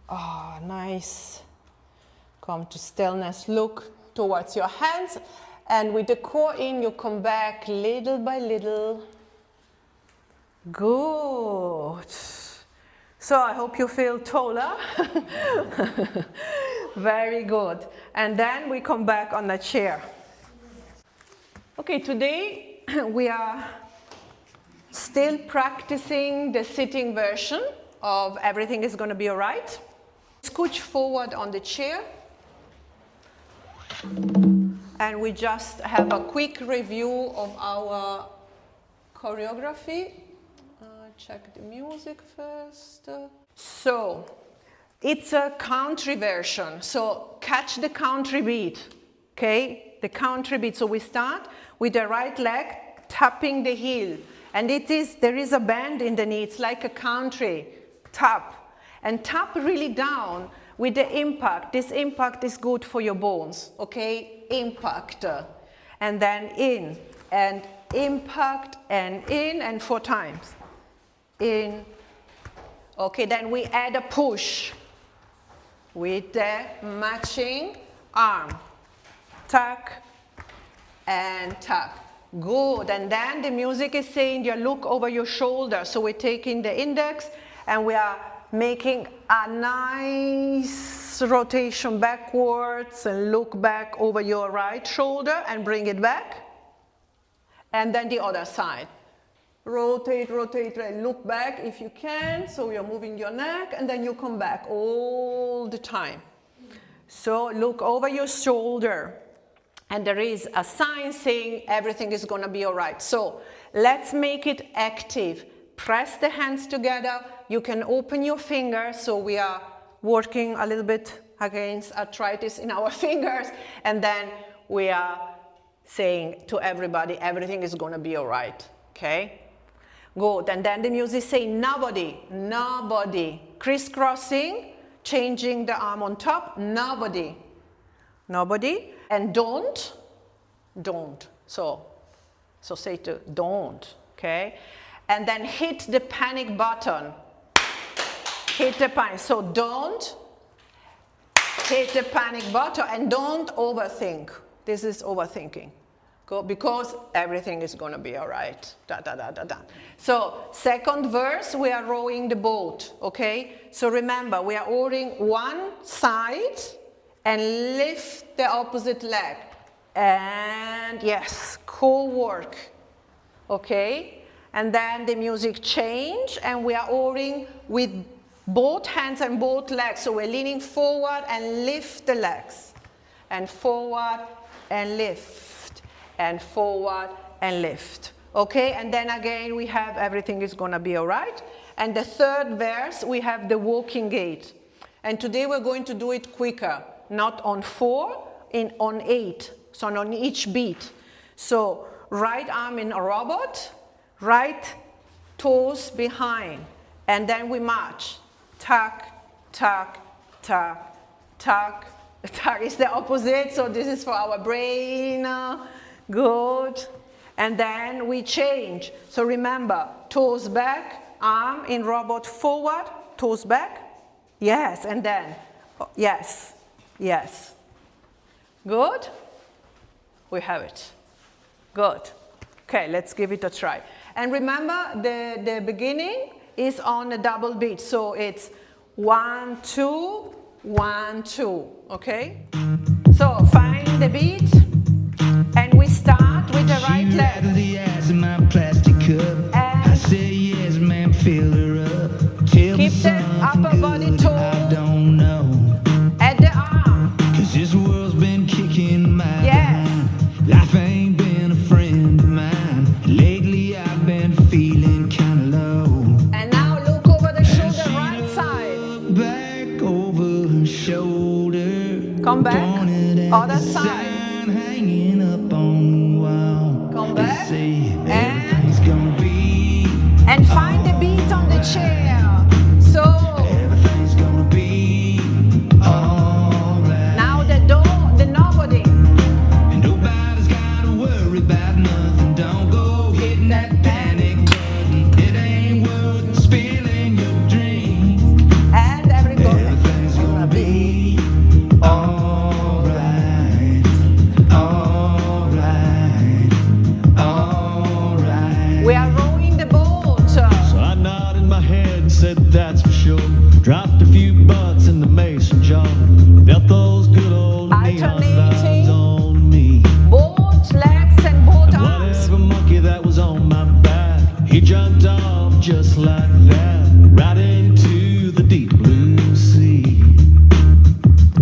Ah, nice. Come to stillness, look towards your hands, and with the core in, you come back little by little. Good. So I hope you feel taller. Very good. And then we come back on the chair. Okay, today we are still practicing the sitting version of Everything is Gonna Be Alright. Scooch forward on the chair. And we just have a quick review of our choreography. Check the music first. So, it's a country version. So, catch the country beat. Okay? The country beat. So, we start with the right leg tapping the heel. And there is a bend in the knee. It's like a country tap. And tap really down with the impact. This impact is good for your bones. Okay? Impact. And then in. And impact and in, and 4 times. In. Okay, then we add a push with the matching arm. Tuck and tuck. Good, and then the music is saying you look over your shoulder. So we're taking the index and we are making a nice rotation backwards and look back over your right shoulder and bring it back. And then the other side. Rotate, rotate, look back if you can. So you're moving your neck and then you come back all the time. So look over your shoulder. And there is a sign saying everything is going to be all right. So let's make it active. Press the hands together. You can open your fingers. So we are working a little bit against arthritis in our fingers. And then we are saying to everybody, everything is going to be all right. Okay? Good. And then the music saying nobody, nobody. Crisscrossing, changing the arm on top, nobody. Nobody. And don't. So say to don't, okay? And then hit the panic button. Hit the panic. So don't hit the panic button and don't overthink. This is overthinking. Because everything is going to be all right. Da, da, da, da, da. So second verse, we are rowing the boat, okay? So remember, we are oaring one side and lift the opposite leg. And yes, cool work, okay? And then the music change and we are oaring with both hands and both legs. So we're leaning forward and lift the legs. And forward and lift. And forward and lift. Okay, and then again we have everything is going to be all right. And the third verse, we have the walking gait. And today we're going to do it quicker, not on 4, on 8. So on each beat. So right arm in a robot, right toes behind. And then we march. Tuck, tuck, tuck, tuck. Tuck is the opposite, so this is for our brain. Good. And then we change. So remember, toes back, arm in robot forward, toes back. Yes, and then, yes, yes. Good? We have it. Good. Okay, let's give it a try. And remember, the beginning is on a double beat. So it's 1, 2, 1, 2. Okay? So find the beat. And we start with the right leg. I say yes, man, fill her up. Keep the upper body toe at the arm. Cause this world's been kicking my Yes. life ain't been a friend of mine. Lately I've been feeling kinda low. And now look over the shoulder, right side. Back over her shoulder. Come back, other side. Hanging up on the wall. Come back. Everything's gonna be. And find the beat on the chair. So Everything's gonna be alright. now the nobody. And nobody's gotta worry about nothing. Don't go hitting that panic button. It ain't worth spilling your dreams. And everybody. Everything's gonna be alright. Alright. Alright. We are rowing the boat. So I nodded my head and said that's for sure. Dropped a few butts in the mason jar. Felt those good old neon Alternating. vibes on me. Both legs and both arms. Whatever monkey that was on my back, he jumped off just like that, right into the deep blue sea.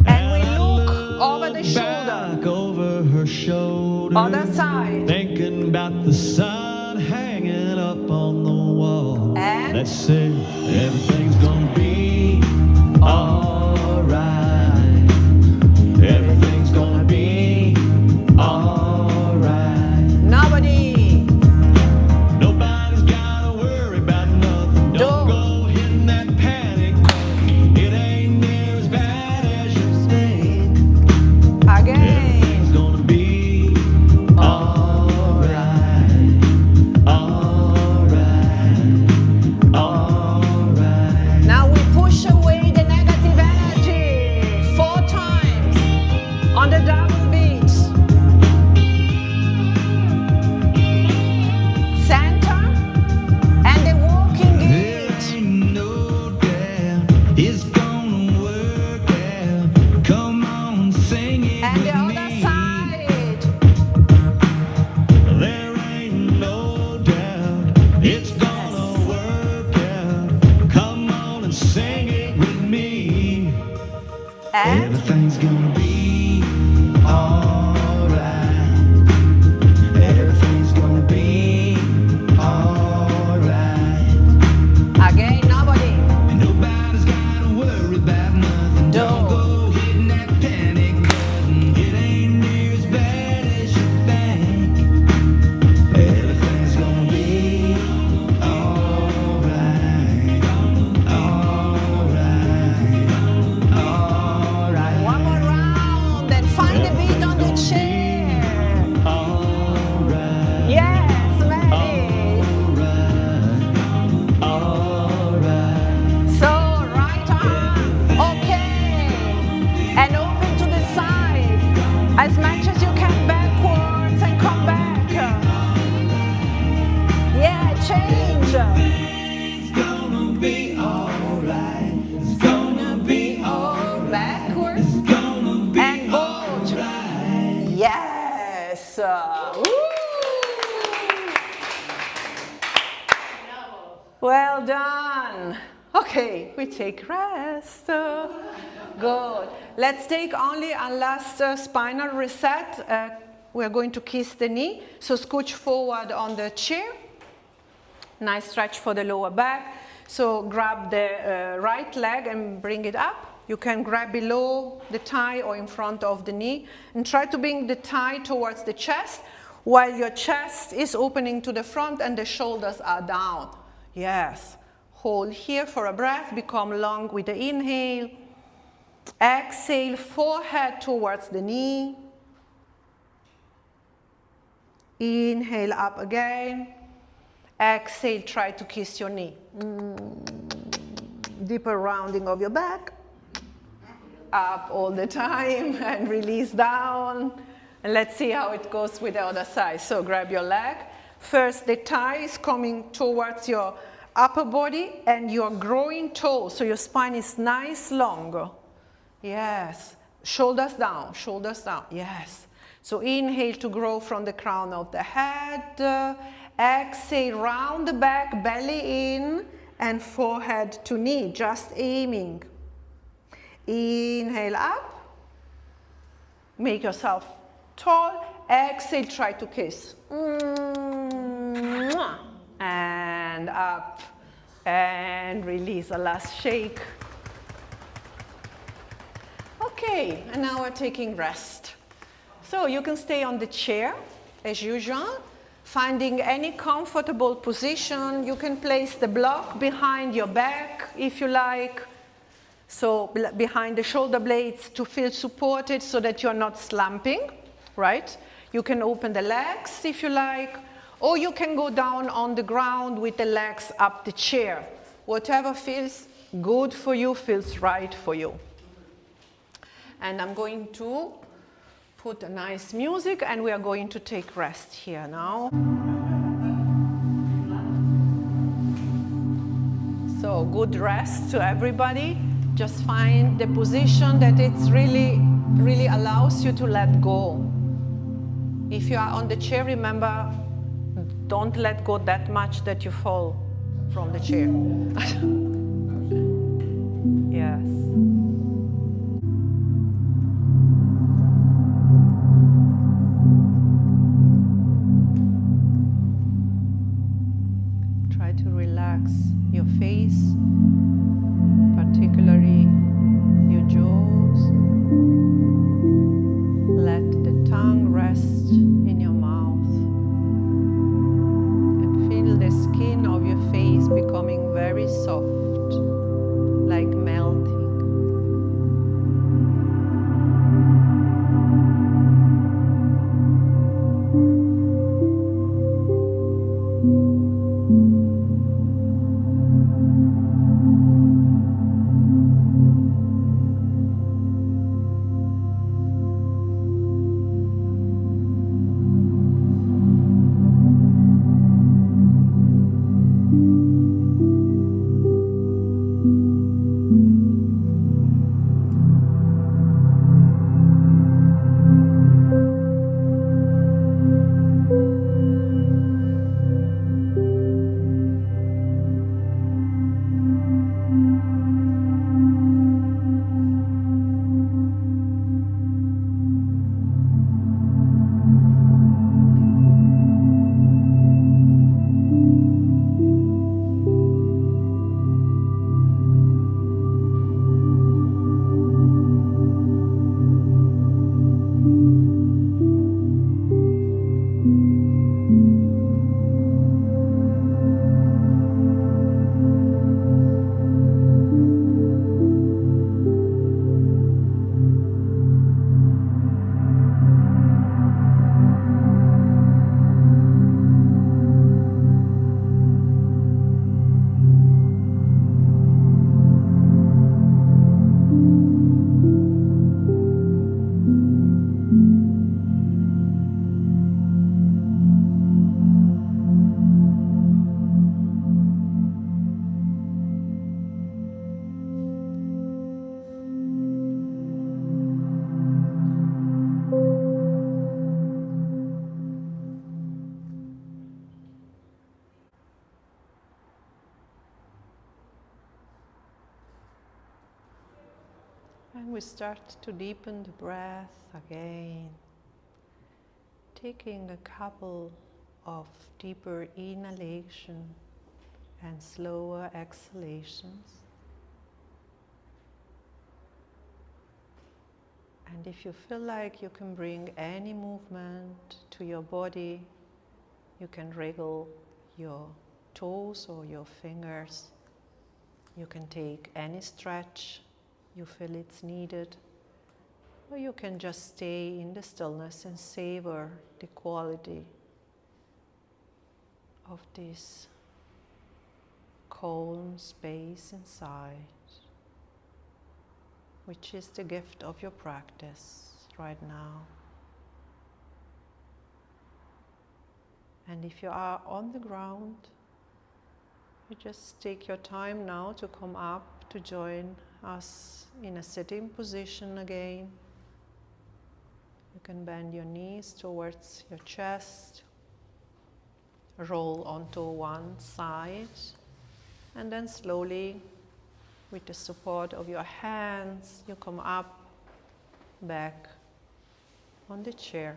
And we I look looked over the shoulder. back over her shoulder. Other side. Thinking about the sun hanging up on the wall. And? Let's say everything's gonna be alright. Everything's gonna be alright. Nobody. Nobody's gotta worry about nothing. Don't go hitting that panic button. It ain't near as bad as you think. Again. Everything's gonna be alright. Alright. Alright. Now we push away the negative energy. Yes. Woo. Well done. Okay, we take rest. Good. Let's take only a last spinal reset. We're going to kiss the knee. So scooch forward on the chair. Nice stretch for the lower back. So grab the right leg and bring it up. You can grab below the thigh or in front of the knee. And try to bring the thigh towards the chest while your chest is opening to the front and the shoulders are down. Yes. Hold here for a breath. Become long with the inhale. Exhale, forehead towards the knee. Inhale up again. Exhale, try to kiss your knee. Deeper rounding of your back. Up all the time and release down. And let's see how it goes with the other side. So grab your leg. First, the thigh is coming towards your upper body and your growing toe. So your spine is nice, long. Yes. Shoulders down, shoulders down. Yes. So inhale to grow from the crown of the head. Exhale, round the back, belly in, and forehead to knee, just aiming. Inhale up. Make yourself tall. Exhale, try to kiss. And up. And release a last shake. Okay, and now we're taking rest. So you can stay on the chair as usual, finding any comfortable position. You can place the block behind your back if you like. So behind the shoulder blades to feel supported so that you're not slumping, right? You can open the legs if you like, or you can go down on the ground with the legs up the chair. Whatever feels good for you, feels right for you. And I'm going to put a nice music and we are going to take rest here now. So good rest to everybody. Just find the position that it's really allows you to let go. If you are on the chair, remember, don't let go that much that you fall from the chair. Yes. Try to relax your face, particularly your jaws. Let the tongue rest in your mouth and feel the skin of your face becoming very soft. We start to deepen the breath again, taking a couple of deeper inhalation and slower exhalations. And if you feel like you can bring any movement to your body, you can wriggle your toes or your fingers. You can take any stretch you feel it's needed, or you can just stay in the stillness and savor the quality of this calm space inside, which is the gift of your practice right now. And if you are on the ground, you just take your time now to come up to join us in a sitting position again. You can bend your knees towards your chest, roll onto one side, and then slowly, with the support of your hands, you come up, back on the chair.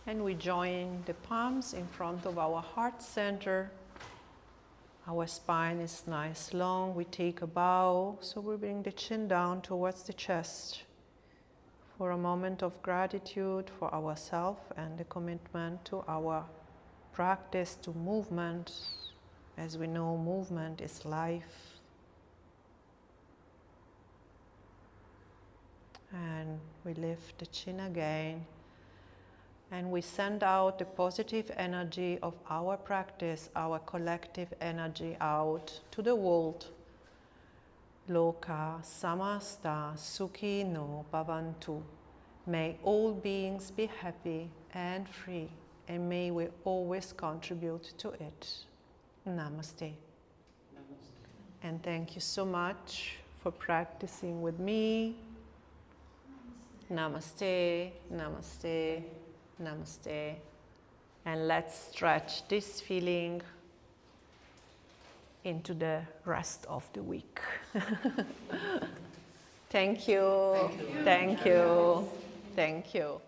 And we join the palms in front of our heart center. Our spine is nice long. We take a bow, so we bring the chin down towards the chest for a moment of gratitude for ourselves and the commitment to our practice, to movement. As we know, movement is life. And we lift the chin again. And we send out the positive energy of our practice, our collective energy out to the world. Loka samasta sukhi no bhavantu. May all beings be happy and free, and may we always contribute to it. Namaste. And thank you so much for practicing with me. Namaste, namaste. Namaste. And let's stretch this feeling into the rest of the week. Thank you. Thank you. Thank you.